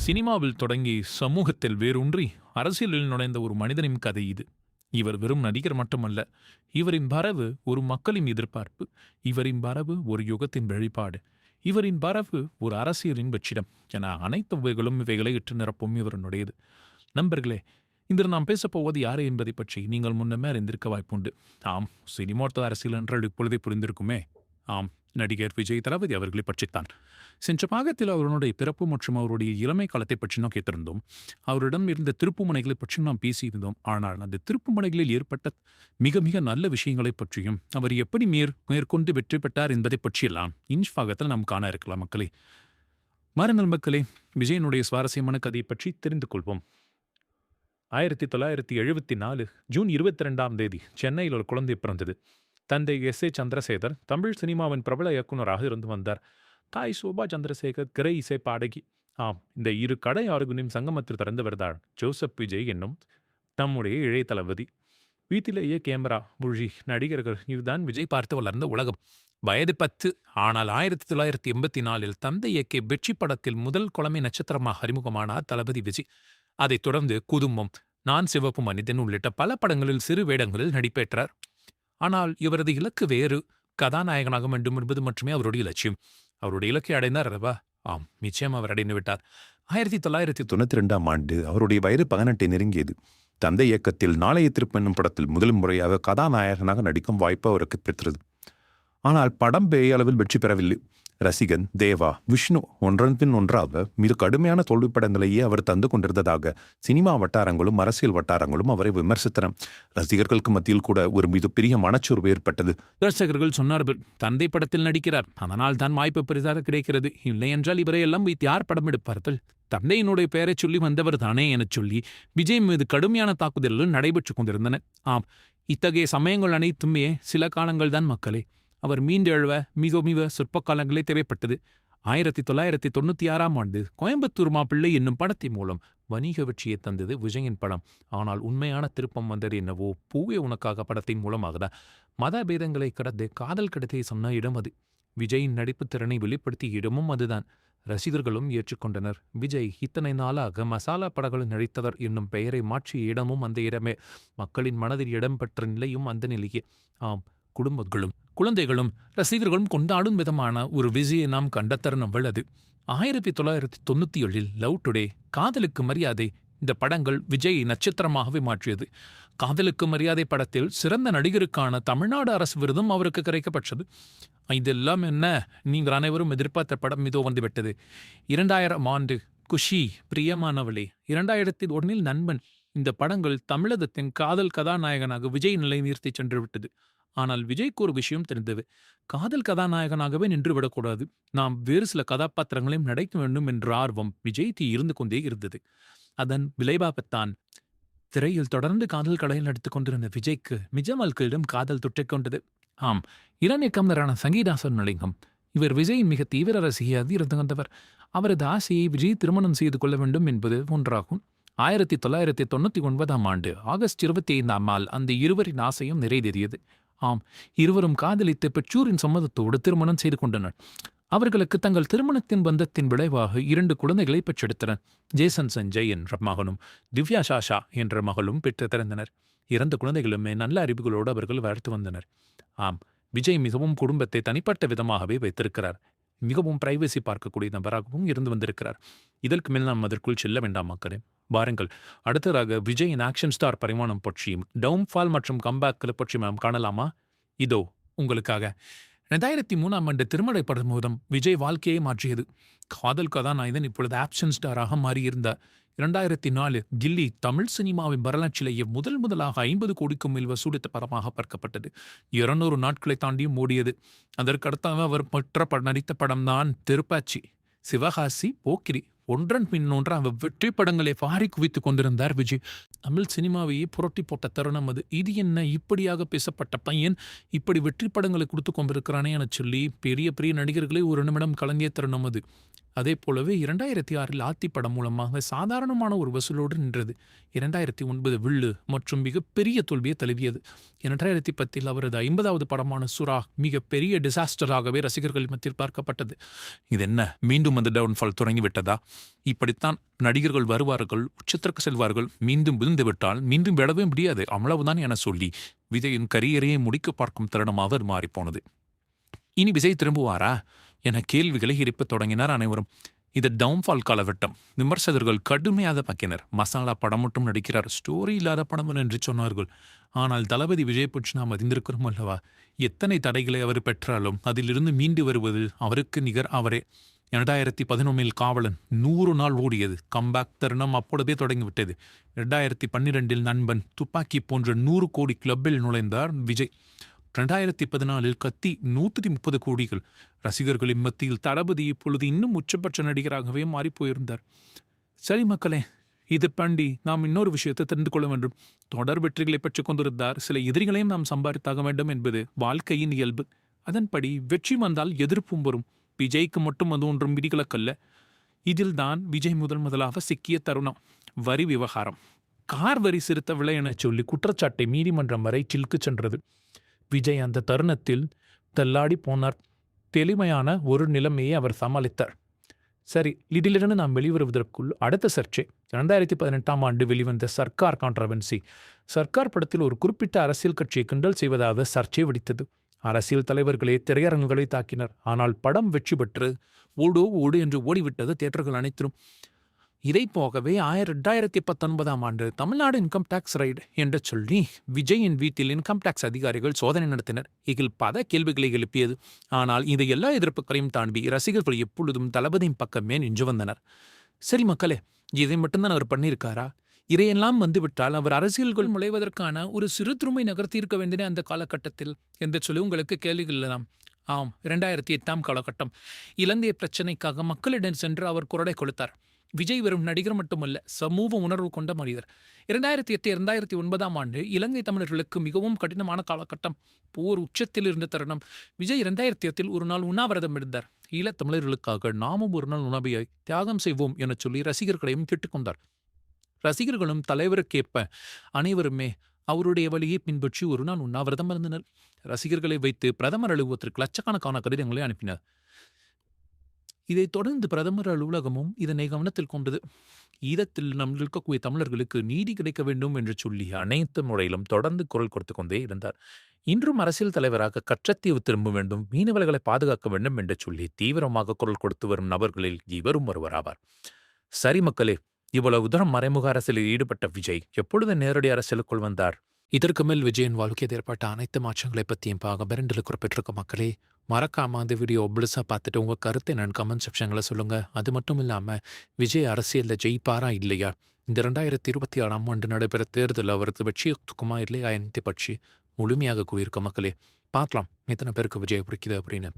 சினிமாவில் தொடங்கி சமூகத்தில் வேரூன்றி அரசியலில் நுழைந்த ஒரு மனிதனின் கதை இது. இவர் வெறும் நடிகர் மட்டுமல்ல. இவரின் வரவு ஒரு மக்களின் எதிர்பார்ப்பு. இவரின் வரவு ஒரு யுகத்தின் வெளிப்பாடு. இவரின் வரவு ஒரு அரசியலின் வெற்றிடம் என அனைத்து வகைகளும் இவைகளை இட்டு நிரப்பும் இவருடையது. நண்பர்களே, இன்று நாம் பேசப்போவது யாரு என்பதை பற்றி நீங்கள் முன்னமே அறிந்திருக்க வாய்ப்புண்டு. ஆம், சினிமாத்த அரசியல் என்றால் இப்பொழுதே புரிந்திருக்குமே. ஆம், நடிகர் விஜய் தளபதி அவர்களை பற்றித்தான். சென்ற பாகத்தில் அவருடைய பிறப்பு மற்றும் அவருடைய இளமை காலத்தை பற்றி நாம் கேட்டிருந்தோம். அவரிடம் இருந்த திருப்புமுனைகளை பற்றி நாம் பேசியிருந்தோம். ஆனால் அந்த திருப்புமுனைகளில் ஏற்பட்ட மிக மிக நல்ல விஷயங்களை பற்றியும் அவர் எப்படி மேற்கொண்டு வெற்றி பெற்றார் என்பதை பற்றியெல்லாம் இன்ச் பாகத்தில் நாம் காண இருக்கலாம். மக்களே, மாறுங்கள் மக்களே, விஜயனுடைய சுவாரஸ்யமான கதையை பற்றி தெரிந்து கொள்வோம். 1974 ஜூன் 22 சென்னையில் ஒரு குழந்தை பிறந்தது. தந்தை எஸ். ஏ. சந்திரசேகர் தமிழ் சினிமாவின் பிரபல இயக்குநராக இருந்து வந்தார். தாய் சோபா சந்திரசேகர் திரை இசை பாடகி. ஆம், இந்த இரு கடை ஆறுகுனியும் சங்கமத்தில் திறந்தவர்தான் ஜோசப் விஜய் என்னும் நம்முடைய இளைய தளபதி. வீட்டிலேயே கேமரா, மொழி, நடிகர்கள், இதுதான் விஜய் பார்த்து வளர்ந்த உலகம். வயது 10. ஆனால் 1984 தந்தை இயக்கிய வெற்றி படத்தில் முதல் குழந்தை நட்சத்திரமாக அறிமுகமானார் தளபதி விஜய். அதைத் தொடர்ந்து குடும்பம், நான் சிவப்பு மனிதன் உள்ளிட்ட பல படங்களில் சிறு வேடங்களில் நடிப்பேற்றார். ஆனால் இவரது இலக்கு வேறு. கதாநாயகனாக வேண்டும் என்பது மட்டுமே அவருடைய லட்சியம். அவருடைய இலக்கை அடைந்தார் அல்லவா? ஆம், நிச்சயம் அவர் அடைந்து விட்டார். 1992 அவருடைய வயது 18 நெருங்கியது. தந்தை இயக்கத்தில் நாளைய திருப்பு என்னும் படத்தில் முதல் முறையாக கதாநாயகனாக நடிக்கும் வாய்ப்பு அவருக்கு பெற்றது. ஆனால் படம் பெரிய அளவில் வெற்றி பெறவில்லை. ரசிகன், தேவா, விஷ்ணு ஒன்றன் பின் ஒன்றாக மிக கடுமையான தோல்வி படங்களையே அவர் தந்து கொண்டிருந்ததாக சினிமா வட்டாரங்களும் அரசியல் வட்டாரங்களும் அவரை விமர்சித்தன. ரசிகர்களுக்கு மத்தியில் கூட ஒரு மிகப்பெரிய மனச்சோர்வு ஏற்பட்டது. ரசிகர்கள் சொன்னார்கள், தந்தை படத்தில் நடிக்கிறார், அதனால் தான் வாய்ப்பு பெரிதாக கிடைக்கிறது. இல்லை என்றால் இவரை எல்லாம் வைத்து யார் படம் எடுப்பார்கள்? தந்தையினுடைய பெயரை சொல்லி வந்தவர் தானே எனச் சொல்லி விஜய் மீது கடுமையான தாக்குதல்கள் நடைபெற்றுக் கொண்டிருந்தன. ஆம், இத்தகைய சமயங்கள் அனைத்துமே சில காலங்கள் தான் மக்களே. அவர் மீண்டெழுவ மிக மிக சொற்ப காலங்களே தேவைப்பட்டது. 1996 கோயம்புத்தூர் மாப்பிள்ளை என்னும் படத்தின் மூலம் வணிக வெற்றியை தந்தது விஜயின் படம். ஆனால் உண்மையான திருப்பம் வந்தது என்னவோ பூவே உனக்காக படத்தின் மூலமாகதான். மத பேதங்களை கடந்து காதல் கடத்திய சொன்ன இடம் அது. விஜயின் நடிப்பு திறனை வெளிப்படுத்திய இடமும் அதுதான். ரசிகர்களும் ஏற்றுக்கொண்டனர். விஜய் இத்தனை நாளாக மசாலா படங்களில் நடித்தவர் என்னும் பெயரை மாற்றிய இடமும் அந்த இடமே. மக்களின் மனதில் இடம் பெற்ற நிலையும் அந்த நிலையே. ஆம், குடும்பங்களும் குழந்தைகளும் ரசிகர்களும் கொண்டாடும் விதமான ஒரு விஜயை நாம் கண்ட தருணம் உள்ளது. 1997 லவ் டுடே, காதலுக்கு மரியாதை இந்த படங்கள் விஜயை நட்சத்திரமாகவே மாற்றியது. காதலுக்கு மரியாதை படத்தில் சிறந்த நடிகருக்கான தமிழ்நாடு அரசு விருதும் அவருக்கு கிடைக்கப்பட்டது. இதெல்லாம் என்ன, நீங்கள் அனைவரும் எதிர்பார்த்த படம் இதோ வந்துவிட்டது. 2000 குஷி, பிரியமானவளே, 2001 நண்பன். இந்த படங்கள் தமிழகத்தின் காதல் கதாநாயகனாக விஜய் நிலை நிறுத்தி சென்று விட்டது. ஆனால் விஜய்க்கு ஒரு விஷயம் தெரிந்தது. காதல் கதாநாயகனாகவே நின்று விடக்கூடாது, நாம் வேறு சில கதாபாத்திரங்களையும் நடிக்க வேண்டும் என்ற ஆர்வம் விஜய்க்கு இருந்து கொண்டே இருந்தது. அதன் விளைவாகத்தான் திரையில் தொடர்ந்து காதல் கலையில் நடித்துக் கொண்டிருந்த விஜய்க்கு மிஜமல்களிடம் காதல் தொற்றிக்கொண்டது. ஆம், இளநீக்கம்னரான சங்கீதாசன் லிங்கம். இவர் விஜயின் மிக தீவிர ரசிகையாக இருந்து வந்தவர். அவரது ஆசையை விஜய் திருமணம் செய்து கொள்ள வேண்டும் என்பது ஒன்றாகும். 1999 ஆகஸ்ட் 25 அந்த இருவரின் ஆசையும் நிறைவேறியது. ஆம், இருவரும் காதலித்து பெற்றோரின் சம்மதத்தோடு திருமணம் செய்து கொண்டனர். அவர்களுக்கு தங்கள் திருமணத்தின் பந்தத்தின் விளைவாக 2 குழந்தைகளை பெற்றெடுத்தனர். ஜேசன் சஞ்சய் என்ற மகனும் திவ்யா சாஷா என்ற மகளும் பெற்று திறந்தனர். 2 குழந்தைகளுமே நல்ல அறிவுகளோடு அவர்கள் வளர்த்து வந்தனர். ஆம், விஜய் மிகவும் குடும்பத்தை தனிப்பட்ட விதமாகவே வைத்திருக்கிறார். மிகவும் பிரைவசி பார்க்கக்கூடிய நபராகவும் இருந்து வந்திருக்கிறார். இதற்கு மேல் நாம் அதற்குள் செல்ல வேண்டாம் மக்களே. வாருங்கள், அடுத்ததாக விஜயின் ஆக்ஷன் ஸ்டார் பரிமாணம் பற்றியும் டவுன்ஃபால் மற்றும் கம்பேக்களை பற்றி நாம் காணலாமா? இதோ உங்களுக்காக. 2003 திருமலை படம் மூலம் விஜய் வாழ்க்கையை மாற்றியது. காதல் கதாநாயகன் இப்பொழுது ஆக்ஷன் ஸ்டாராக மாறியிருந்தார். 2004 கில்லி தமிழ் சினிமாவின் வரலாற்றிலேயே முதலாக 50 கோடிக்கும் மேல் வசூலித்த படமாக பார்க்கப்பட்டது. 200 நாட்களை தாண்டியும் ஓடியது. அதற்கடுத்தாக அவர் நடித்த படம்தான் திருப்பாச்சி, சிவகாசி, போக்கிரி. ஒன்றன் பின் ஒன்றாக வெற்றி படங்களை வாரி குவித்துக் கொண்டிருந்தார் விஜய். தமிழ் சினிமாவையே புரட்டி போட்ட தருணம் அது. இது என்ன, இப்படியாக பேசப்பட்ட பையன் இப்படி வெற்றி படங்களை கொடுத்து கொண்டிருக்கிறானே என சொல்லி பெரிய பெரிய நடிகர்களை ஒரு நிமிடம் கலங்கிய தருணம் அது. அதே போலவே 2006 ஆத்தி படம் மூலமாக சாதாரணமான ஒரு வசூலோடு நின்றது. 2009 வில்லு மற்றும் மிகப்பெரிய தோல்வியை தழுவியது. 2010 அவரது 50வது படமான சுறா மிகப்பெரிய டிசாஸ்டராகவே ரசிகர்கள் மத்தியில் பார்க்கப்பட்டது. இது என்ன, மீண்டும் அந்த டவுன்ஃபால் தொடங்கிவிட்டதா? இப்படித்தான் நடிகர்கள் வருவார்கள், உச்சத்திற்கு செல்வார்கள், மீண்டும் விழுந்து விட்டால் மீண்டும் விடவே முடியாது, அவ்வளவுதான் என சொல்லி விஜயின் கரியரையே முடிக்க பார்க்கும் தருணமாக அது மாறிப்போனது. இனி விஜய் திரும்புவாரா என கேள்விகளை எழுப்பத் தொடங்கினார் அனைவரும். இது டவுன்ஃபால் காலகட்டம். விமர்சகர்கள் கடுமையாக பக்கினர். மசாலா படம் மட்டும் நடிக்கிறார், ஸ்டோரி இல்லாத படம் என்று சொன்னார்கள். ஆனால் தளபதி விஜய் பற்றி நாம் அறிந்திருக்கிறோம் அல்லவா? எத்தனை தடைகளை அவர் பெற்றாலும் அதிலிருந்து மீண்டு வருவது அவருக்கு நிகர் அவரே. 2011 காவலன் 100 நாள் ஓடியது. கம்பேக் தருணம் அப்பொழுதே தொடங்கிவிட்டது. 2012 நண்பன், துப்பாக்கி போன்ற 100 கோடி கிளப்பில் நுழைந்தார் விஜய். 2014 கத்தி 130 கோடிகள். ரசிகர்களின் மத்தியில் தளபதி இப்பொழுது இன்னும் உச்சபட்ச நடிகராகவே மாறிப்போயிருந்தார். சரி மக்களே, இது பண்டி நாம் இன்னொரு விஷயத்தை தெரிந்து கொள்ள வேண்டும். தொடர் வெற்றிகளை பெற்றுக் கொண்டிருந்தார், சில எதிரிகளையும் நாம் சம்பாதித்தாக வேண்டும் என்பது வாழ்க்கையின் இயல்பு. அதன்படி வெற்றி வந்தால் எதிர்ப்பும் வரும். விஜய்க்கு மட்டும் அது ஒன்றும் விதிகளக்கல்ல. இதில் தான் விஜய் முதலாக சிக்கிய தருணம் வரி விவகாரம். கார் வரி செலுத்தவில்லை என சொல்லி குற்றச்சாட்டை நீதிமன்றம் வரை சில்க்கு சென்றது. விஜய் அந்த தருணத்தில் தள்ளாடி போனார். தெளிமையான ஒரு நிலைமையை அவர் சமாளித்தார். சரி, இதிலிருந்து நாம் வெளிவருவதற்குள் அடுத்த சர்ச்சை 2018 ஆண்டு வெளிவந்த சர்க்கார் கான்ட்ரவர்சி. சர்க்கார் படத்தில் ஒரு குறிப்பிட்ட அரசியல் கட்சியை கிண்டல் செய்வதாக சர்ச்சை வெடித்தது. அரசியல் தலைவர்களே திரையரங்குகளை தாக்கினர். ஆனால் படம் வெற்றி பெற்று ஓடு என்று ஓடிவிட்டது தியேட்டர்கள் அனைத்திலும். இதை போகவே 2019 ஆண்டு தமிழ்நாடு இன்கம் டாக்ஸ் ரைடு என்று சொல்லி விஜயின் வீட்டில் இன்கம் டாக்ஸ் அதிகாரிகள் சோதனை நடத்தினர். இதில் பல கேள்விகளை எழுப்பியது. ஆனால் இதை எல்லா எதிர்ப்புகளையும் தாண்டி ரசிகர்கள் எப்பொழுதும் தளபதியின் பக்கமே நின்று வந்தனர். சரி மக்களே, இதை மட்டும்தான் அவர் பண்ணியிருக்காரா? இதையெல்லாம் வந்துவிட்டால் அவர் அரசியல்கள் நுழைவதற்கான ஒரு சிறு திருமை நகர்த்தியிருக்க வேண்டிய அந்த காலகட்டத்தில் என்று சொல்லி உங்களுக்கு கேள்விகள் எல்லாம். ஆம், 2008 காலகட்டம். இலங்கை பிரச்சினைக்காக மக்களிடம் சென்று அவர் குரலை கொடுத்தார். விஜய் வெறும் நடிகர் மட்டுமல்ல, சமூக உணர்வு கொண்ட மனிதர். 2008-2009 ஆண்டு இலங்கை தமிழர்களுக்கு மிகவும் கடினமான காலகட்டம். போர் உச்சத்தில் இருந்த தருணம். விஜய் 2008 ஒரு நாள் உண்ணாவிரதம் இருந்தார். ஈழத்தமிழர்களுக்காக நாமும் ஒரு நாள் உணவை தியாகம் செய்வோம் என சொல்லி ரசிகர்களையும் கேட்டுக்கொண்டார். ரசிகர்களும் தலைவருக்கேற்ப அனைவருமே அவருடைய வழியை பின்பற்றி ஒரு நாள் உண்ணாவிரதம் இருந்தனர். ரசிகர்களை வைத்து பிரதமர் அலுவலகத்திற்கு லட்சக்கணக்கான கடிதங்களை அனுப்பினார். இதைத் தொடர்ந்து பிரதமர் அலுவலகமும் இதனை கவனத்தில் கொண்டது. ஈழத்தில் நம் இருக்கக்கூடிய தமிழர்களுக்கு நீதி கிடைக்க வேண்டும் என்று சொல்லி அனைத்து முறையிலும் தொடர்ந்து குரல் கொடுத்து கொண்டே இருந்தார். இன்றும் அரசியல் தலைவராக கச்சத்தீவு திரும்ப வேண்டும், மீனவர்களை பாதுகாக்க வேண்டும் என்று சொல்லி தீவிரமாக குரல் கொடுத்து வரும் நபர்களில் இவரும் ஒருவராவார். சரி மக்களே, இவ்வளவு தூரம் மறைமுக அரசியலில் ஈடுபட்ட விஜய் எப்பொழுது நேரடி அரசியலுக்குள் வந்தார்? இதற்கு மேல் விஜயின் வாழ்க்கையில் ஏற்பட்ட அனைத்து மாற்றங்களை பற்றியும் பார்க்க பெரண்டில் குறிப்பிட்டிருக்க மக்களே, மறக்காம அந்த வீடியோ முழுசாக பார்த்துட்டு உங்கள் கருத்தை நான் கமெண்ட் செக்ஷனில் சொல்லுங்கள். அது மட்டும் இல்லாமல் விஜய் அரசியலில் ஜெயிப்பாரா இல்லையா, இந்த 2026 ஆண்டு நடைபெற தேர்தல் அவரது வெற்றி துக்குமா இல்லையா என்பதை பற்றி முழுமையாக கூறியிருக்க மக்களே. பார்க்கலாம் எத்தனை பேருக்கு விஜய் பிடிக்குது அப்படின்னு.